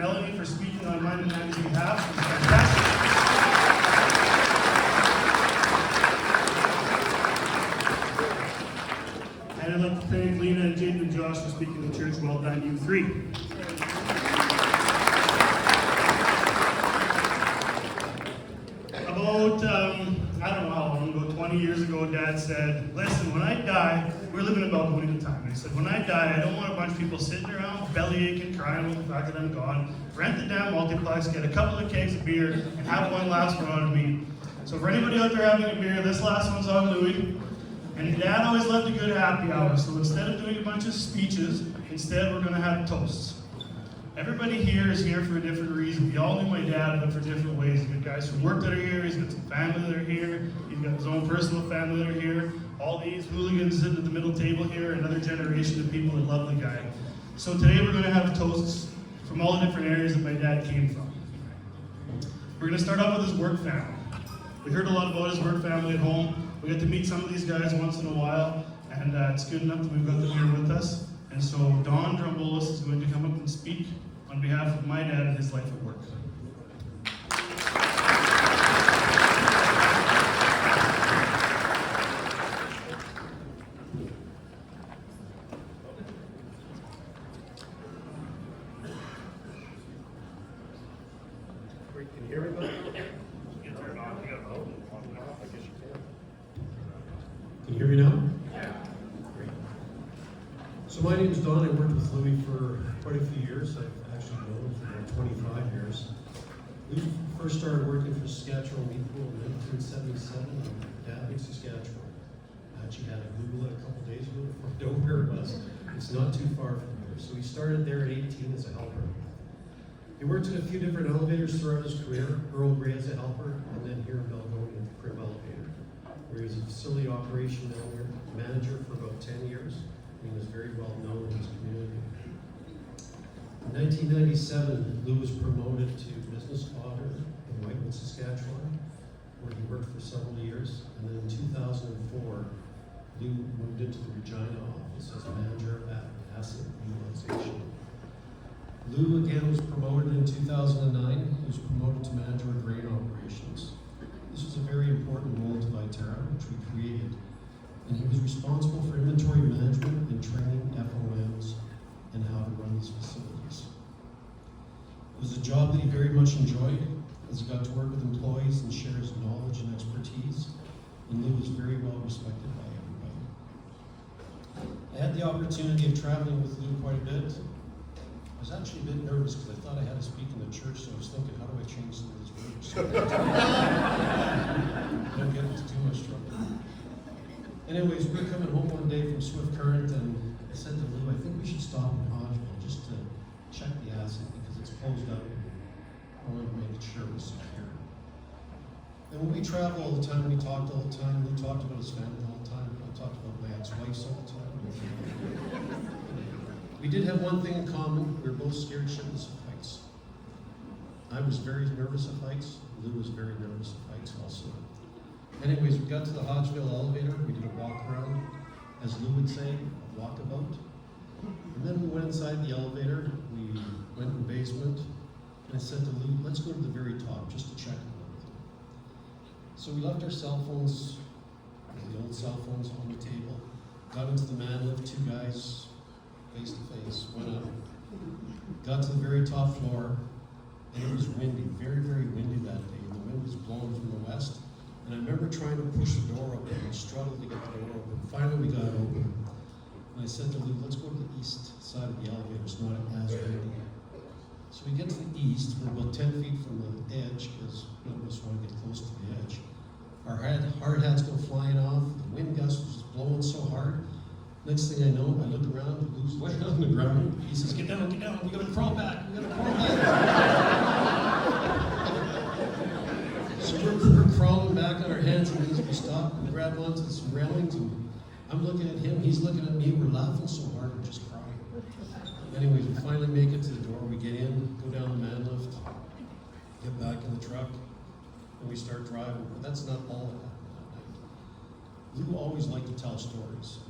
Melanie for speaking on mine and Andy's behalf. It was fantastic. And I'd like to thank Lena and Jaden and Josh for speaking to the church. Well done, you three. About, I don't know how long ago, 20 years ago, Dad said, listen, when I die, we're living in Balgonie at the time. He said, when I die, I don't want a bunch of people sitting around belly aching, crying about the fact that I'm gone. Rent the damn multiplex, get a couple of kegs of beer, and have one last one on me. So for anybody out there having a beer, this last one's on Louis. And Dad always loved a good happy hour, so instead of doing a bunch of speeches, instead we're going to have toasts. Everybody here is here for a different reason. We all knew my dad, but for different ways. He's got guys from work that are here, he's got some family that are here, he's got his own personal family that are here. All these hooligans sitting at the middle table here, another generation of people that love the guy. So today we're going to have toasts from all the different areas that my dad came from. We're going to start off with his work family. We heard a lot about his work family at home. We get to meet some of these guys once in a while, and it's good enough that we've got them here with us. And so Don Drumbolis is going to come up and speak on behalf of my dad and his life at work. Can you hear me? Can you hear me now? Yeah. Great. So my name is Don. I worked with Louis for quite a few years. I've actually known him for about 25 years. Louis first started working for Saskatchewan Meat Pool in 1977 in Dabbing, Saskatchewan. I actually had to Google it a couple days ago before I know where it was. It's not too far from here. So he started there at 18 as a helper. He worked in a few different elevators throughout his career, Earl Grey as a helper, and then here in Balgonie at the Prim Elevator, where he was a facility operation manager for about 10 years, and he was very well known in his community. In 1997, Lou was promoted to business auditor in Whitewood, Saskatchewan, where he worked for several years, and then in 2004, Lou moved into the Regina office as manager at asset utilization. Lou again was promoted in 2009. He was promoted to manager of grain operations. This was a very important role to Viterra, which we created. And he was responsible for inventory management and training FOMs and how to run these facilities. It was a job that he very much enjoyed, as he got to work with employees and share his knowledge and expertise. And Lou was very well respected by everybody. I had the opportunity of traveling with Lou quite a bit. I was actually a bit nervous because I thought I had to speak in the church, so I was thinking, how do I change some of these words? I don't get into too much trouble. Anyways, we were coming home one day from Swift Current, and I said to Lou, I think we should stop in Hodgeville just to check the asset because it's closed out. I wanted to make sure it was secure. And when we travel all the time, we talked all the time. Lou talked about his family all the time. I talked about my ex-wives all the time. We did have one thing in common. We were both scared shitless of heights. I was very nervous of heights. Lou was very nervous of heights also. Anyways, we got to the Hodgeville elevator. We did a walk around, as Lou would say, a walkabout. And then we went inside the elevator. We went in the basement. And I said to Lou, let's go to the very top just to check on everything. So we left our cell phones, the old cell phones on the table, got into the man lift, two guys, face to face, went up, got to the very top floor, and it was windy, very, very windy that day, and the wind was blowing from the west. And I remember trying to push the door open, and struggled to get the door open. Finally, we got it open. And I said to Lou, let's go to the east side of the elevator, it's not as windy. So we get to the east, we're about 10 feet from the edge, because none of us want to get close to the edge. Our hard hats go flying off, the wind gust was just blowing so hard. Next thing I know, I look around, Lou's laying on the ground. He says, get down, we gotta crawl back, So we're crawling back on our hands and knees. We stop and grab onto some railings, and I'm looking at him, he's looking at me, we're laughing so hard, we're just crying. Anyways, we finally make it to the door, we get in, go down the man lift, get back in the truck, and we start driving. But that's not all that happened that night. Lou always liked to tell stories,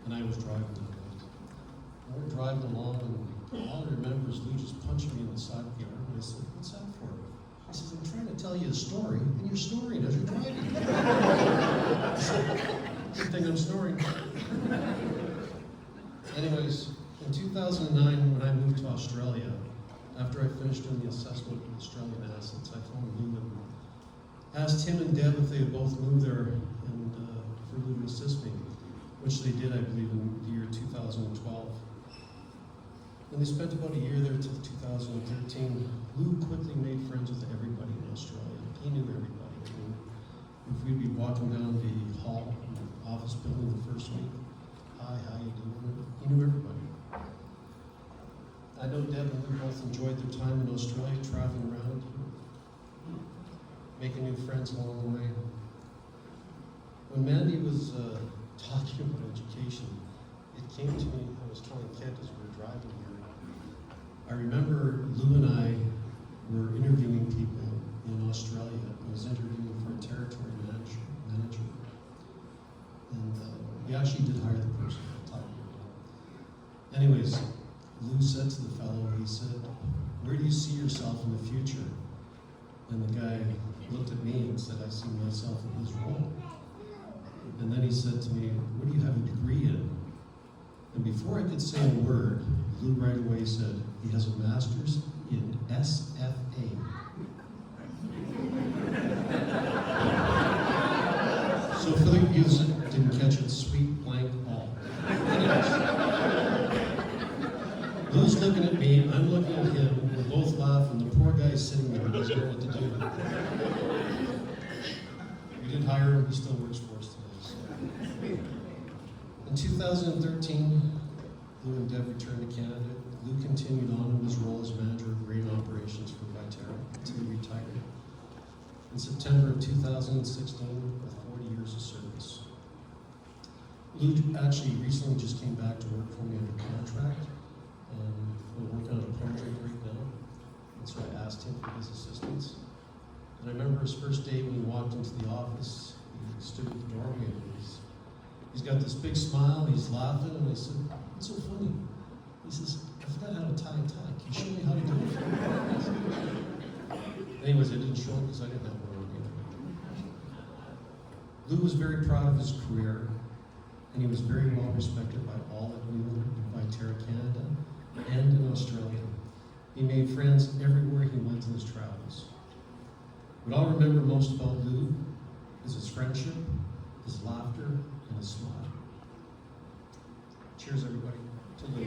and I was driving the night. And we're driving along, and all I remember is Lou just punching me in the side of tell you a story, and you're snoring as you're driving. Good thing I'm snoring. Anyways, in 2009, when I moved to Australia, after I finished doing the assessment of Australian assets, I phoned Lou and asked him and Deb if they had both moved there and for Lou to assist me, which they did, I believe, in the year 2012. And they spent about a year there till 2013. Lou quickly made friends with everybody in Australia. He knew everybody. I mean, if we'd be walking down the hall in the office building the first week, hi, how you doing? He knew everybody. I know Deb and Lou both enjoyed their time in Australia, traveling around, making new friends along the way. When Mandy was talking about education, it came to me, I was telling Kent as we were driving here, I remember Lou and I were interviewing people in Australia. I was interviewing for a territory manager. And we actually did hire the person at the time. Anyways, Lou said to the fellow, he said, where do you see yourself in the future? And the guy looked at me and said, I see myself in his role. And then he said to me, what do you have a degree in? And before I could say a word, Lou right away said, he has a master's in SFA. So for the youths that didn't catch it, sweet blank all. Anyways, Lou's looking at me, I'm looking at him, we're both laughing, the poor guy's sitting there, he doesn't know what to do. We did hire him, he still works for us today. So. In 2013, Lou and Deb returned to Canada. Lou continued on in his role as manager of grain operations for Viterra until he retired in September of 2016 with 40 years of service. Lou actually recently just came back to work for me under contract. We're working on a project right now, and so I asked him for his assistance. And I remember his first day when he walked into the office, he stood at the doorway and he's got this big smile, he's laughing, and I said, what's so funny? He says, I forgot how to tie a tie. Can you show me how to do it? Anyways, I didn't show him because I didn't have one on me. Lou was very proud of his career, and he was very well respected by all that knew him in Viterra Canada and in Australia. He made friends everywhere he went in his travels. What I'll remember most about Lou is his friendship, his laughter, and his smile. Cheers, everybody. To Lou.